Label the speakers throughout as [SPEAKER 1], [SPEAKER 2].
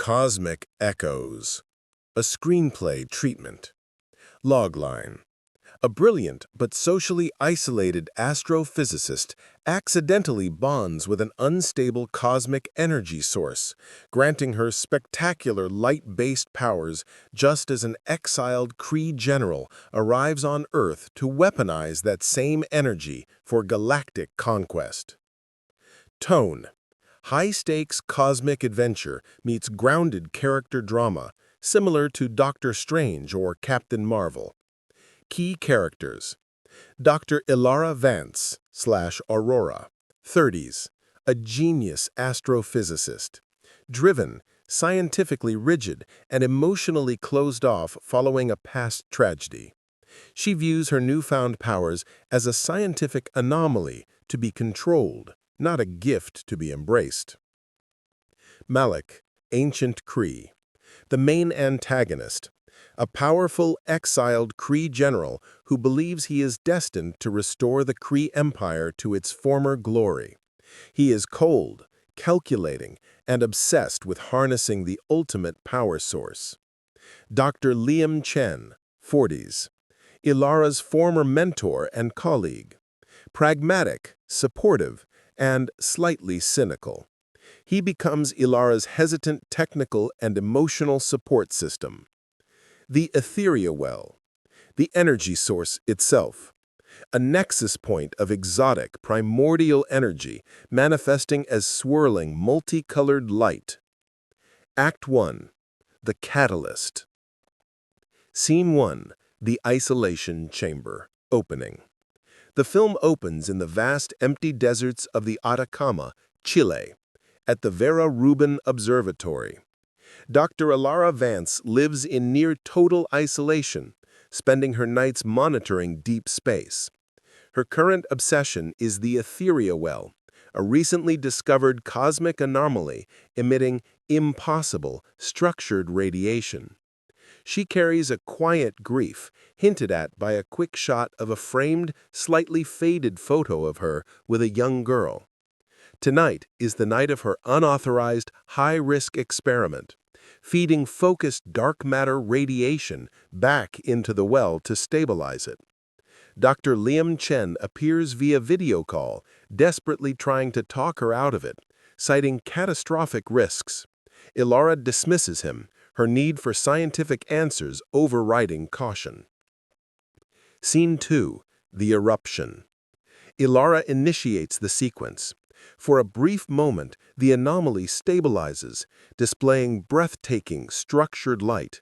[SPEAKER 1] Cosmic Echoes, a screenplay treatment. Logline. A brilliant but socially isolated astrophysicist accidentally bonds with an unstable cosmic energy source, granting her spectacular light-based powers just as an exiled Kree general arrives on Earth to weaponize that same energy for galactic conquest. Tone. High-stakes cosmic adventure meets grounded character drama, similar to Doctor Strange or Captain Marvel. Key characters: Dr. Ilara Vance/Aurora, 30s, a genius astrophysicist. Driven, scientifically rigid, and emotionally closed off following a past tragedy. She views her newfound powers as a scientific anomaly to be controlled, not a gift to be embraced. Malik, ancient Kree. The main antagonist, a powerful, exiled Kree general who believes he is destined to restore the Kree Empire to its former glory. He is cold, calculating, and obsessed with harnessing the ultimate power source. Dr. Liam Chen, 40s. Ilara's former mentor and colleague. Pragmatic, supportive, and slightly cynical. He becomes Ilara's hesitant technical and emotional support system. The ethereal well, the energy source itself, a nexus point of exotic, primordial energy manifesting as swirling, multicolored light. Act 1. The Catalyst. Scene 1. The Isolation Chamber. Opening. The film opens in the vast, empty deserts of the Atacama, Chile, at the Vera Rubin Observatory. Dr. Ilara Vance lives in near-total isolation, spending her nights monitoring deep space. Her current obsession is the ethereal well, a recently discovered cosmic anomaly emitting impossible, structured radiation. She carries a quiet grief, hinted at by a quick shot of a framed, slightly faded photo of her with a young girl. Tonight is the night of her unauthorized, high-risk experiment, feeding focused dark matter radiation back into the well to stabilize it. Dr. Liam Chen appears via video call, desperately trying to talk her out of it, citing catastrophic risks. Ilara dismisses him, her need for scientific answers overriding caution. Scene 2. The Eruption. Ilara initiates the sequence. For a brief moment, the anomaly stabilizes, displaying breathtaking, structured light.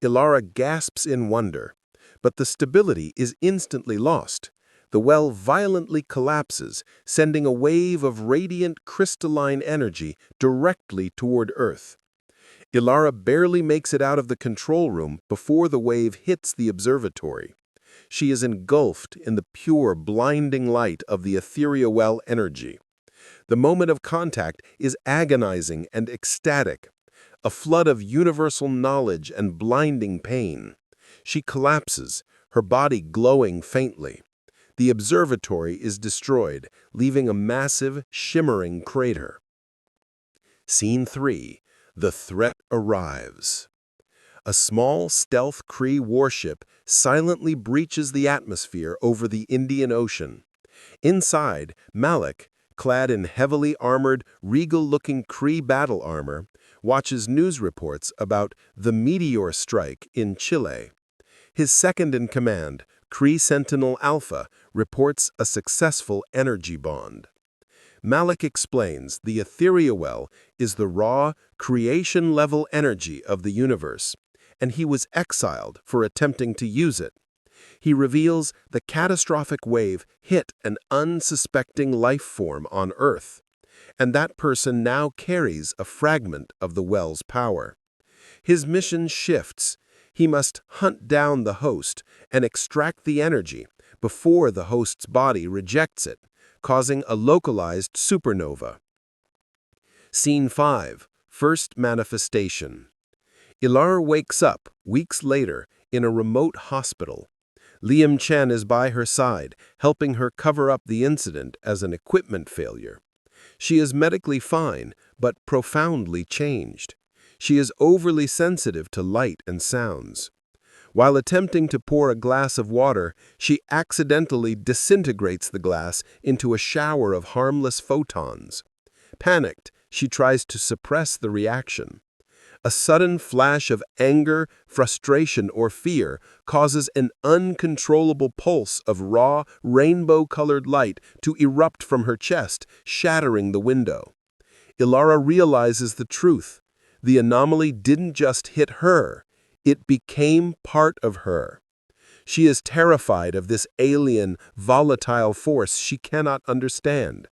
[SPEAKER 1] Ilara gasps in wonder, but the stability is instantly lost. The well violently collapses, sending a wave of radiant, crystalline energy directly toward Earth. Ilara barely makes it out of the control room before the wave hits the observatory. She is engulfed in the pure, blinding light of the ethereal well energy. The moment of contact is agonizing and ecstatic, a flood of universal knowledge and blinding pain. She collapses, her body glowing faintly. The observatory is destroyed, leaving a massive, shimmering crater. Scene 3. The threat arrives. A small, stealth Kree warship silently breaches the atmosphere over the Indian Ocean. Inside, Malik, clad in heavily armored, regal-looking Kree battle armor, watches news reports about the meteor strike in Chile. His second-in-command, Kree Sentinel Alpha, reports a successful energy bond. Malik explains the ethereal well is the raw, creation-level energy of the universe, and he was exiled for attempting to use it. He reveals the catastrophic wave hit an unsuspecting life form on Earth, and that person now carries a fragment of the well's power. His mission shifts. He must hunt down the host and extract the energy before the host's body rejects it, causing a localized supernova. Scene 5. First manifestation. Ilara wakes up, weeks later, in a remote hospital. Liam Chen is by her side, helping her cover up the incident as an equipment failure. She is medically fine, but profoundly changed. She is overly sensitive to light and sounds. While attempting to pour a glass of water, she accidentally disintegrates the glass into a shower of harmless photons. Panicked, she tries to suppress the reaction. A sudden flash of anger, frustration, or fear causes an uncontrollable pulse of raw, rainbow-colored light to erupt from her chest, shattering the window. Ilara realizes the truth. The anomaly didn't just hit her, it became part of her. She is terrified of this alien, volatile force she cannot understand.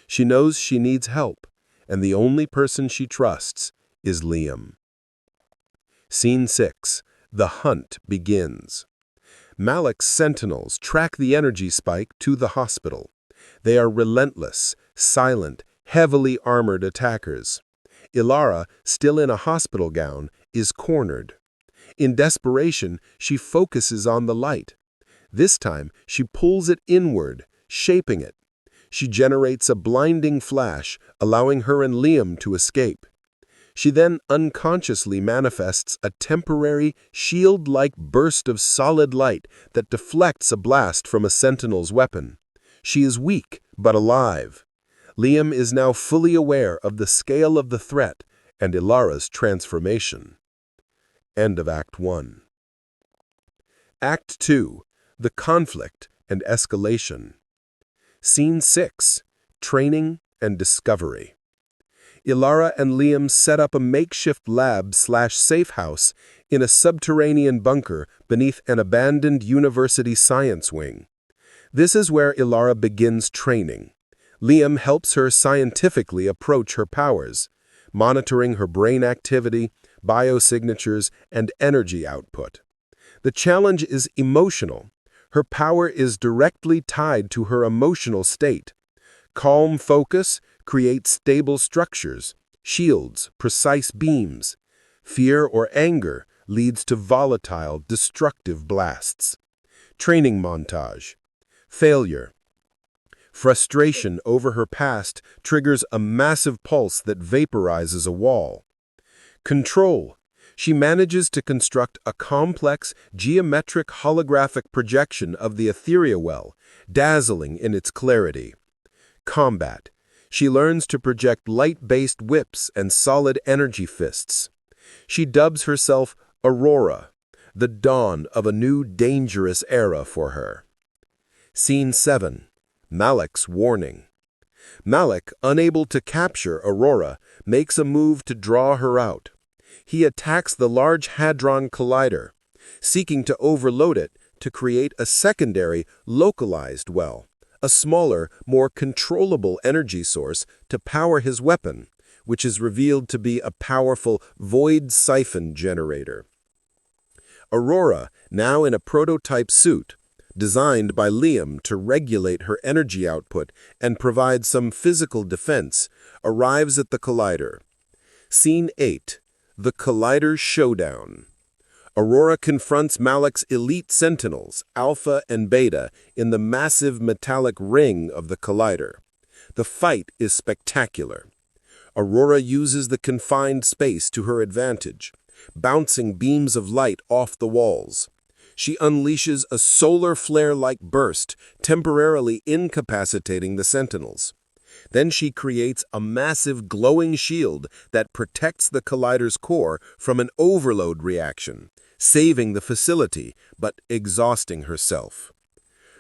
[SPEAKER 1] She knows she needs help, and the only person she trusts is Liam. Scene 6. The hunt begins. Malik's sentinels track the energy spike to the hospital. They are relentless, silent, heavily armored attackers. Ilara, still in a hospital gown, is cornered. In desperation, she focuses on the light. This time, she pulls it inward, shaping it. She generates a blinding flash, allowing her and Liam to escape. She then unconsciously manifests a temporary, shield-like burst of solid light that deflects a blast from a sentinel's weapon. She is weak, but alive. Liam is now fully aware of the scale of the threat and Ilara's transformation. End of Act 1. Act 2. The conflict and escalation. Scene 6. Training and discovery. Ilara and Liam set up a makeshift lab/safe house in a subterranean bunker beneath an abandoned university science wing. This is where Ilara begins training. Liam helps her scientifically approach her powers, monitoring her brain activity, biosignatures, and energy output. The challenge is emotional. Her power is directly tied to her emotional state. Calm focus creates stable structures, shields, precise beams. Fear or anger leads to volatile, destructive blasts. Training montage. Failure. Frustration over her past triggers a massive pulse that vaporizes a wall. Control. She manages to construct a complex, geometric holographic projection of the ethereal well, dazzling in its clarity. Combat. She learns to project light-based whips and solid energy fists. She dubs herself Aurora, the dawn of a new dangerous era for her. Scene 7. Malik's warning. Malik, unable to capture Aurora, makes a move to draw her out. He attacks the Large Hadron Collider, seeking to overload it to create a secondary, localized well, a smaller, more controllable energy source to power his weapon, which is revealed to be a powerful void siphon generator. Aurora, now in a prototype suit, designed by Liam to regulate her energy output and provide some physical defense, arrives at the Collider. Scene 8. The Collider Showdown. Aurora confronts Malik's elite sentinels, Alpha and Beta, in the massive metallic ring of the Collider. The fight is spectacular. Aurora uses the confined space to her advantage, bouncing beams of light off the walls. She unleashes a solar flare-like burst, temporarily incapacitating the sentinels. Then she creates a massive glowing shield that protects the Collider's core from an overload reaction, saving the facility but exhausting herself.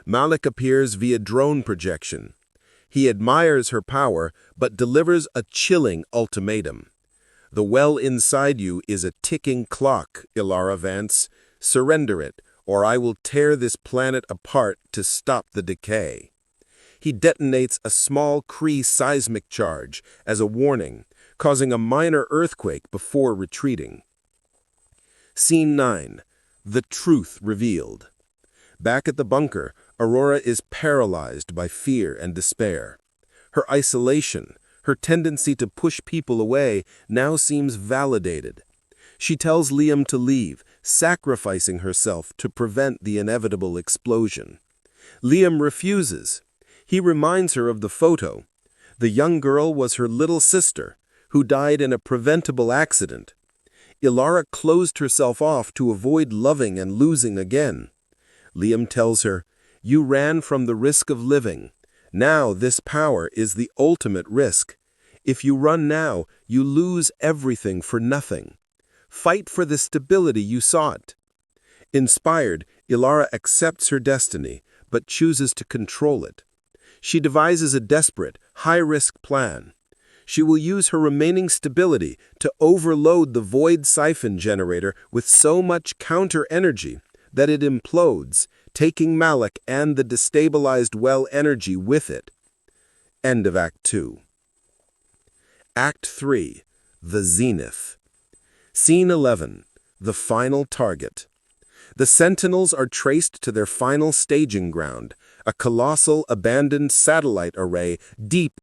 [SPEAKER 1] Malik appears via drone projection. He admires her power but delivers a chilling ultimatum. The well inside you is a ticking clock, Ilara Vance. Surrender it, or I will tear this planet apart to stop the decay. He detonates a small Kree seismic charge as a warning, causing a minor earthquake before retreating. Scene 9. The Truth Revealed. Back at the bunker, Aurora is paralyzed by fear and despair. Her isolation, her tendency to push people away, now seems validated. She tells Liam to leave, sacrificing herself to prevent the inevitable explosion. Liam refuses. He reminds her of the photo. The young girl was her little sister, who died in a preventable accident. Ilara closed herself off to avoid loving and losing again. Liam tells her, "You ran from the risk of living. Now this power is the ultimate risk. If you run now, you lose everything for nothing. Fight for the stability you sought." Inspired, Ilara accepts her destiny, but chooses to control it. She devises a desperate, high-risk plan. She will use her remaining stability to overload the void siphon generator with so much counter-energy that it implodes, taking Malik and the destabilized well energy with it. End of Act 2. Act 3. The Zenith. Scene 11. The Final Target. The Sentinels are traced to their final staging ground, a colossal abandoned satellite array deep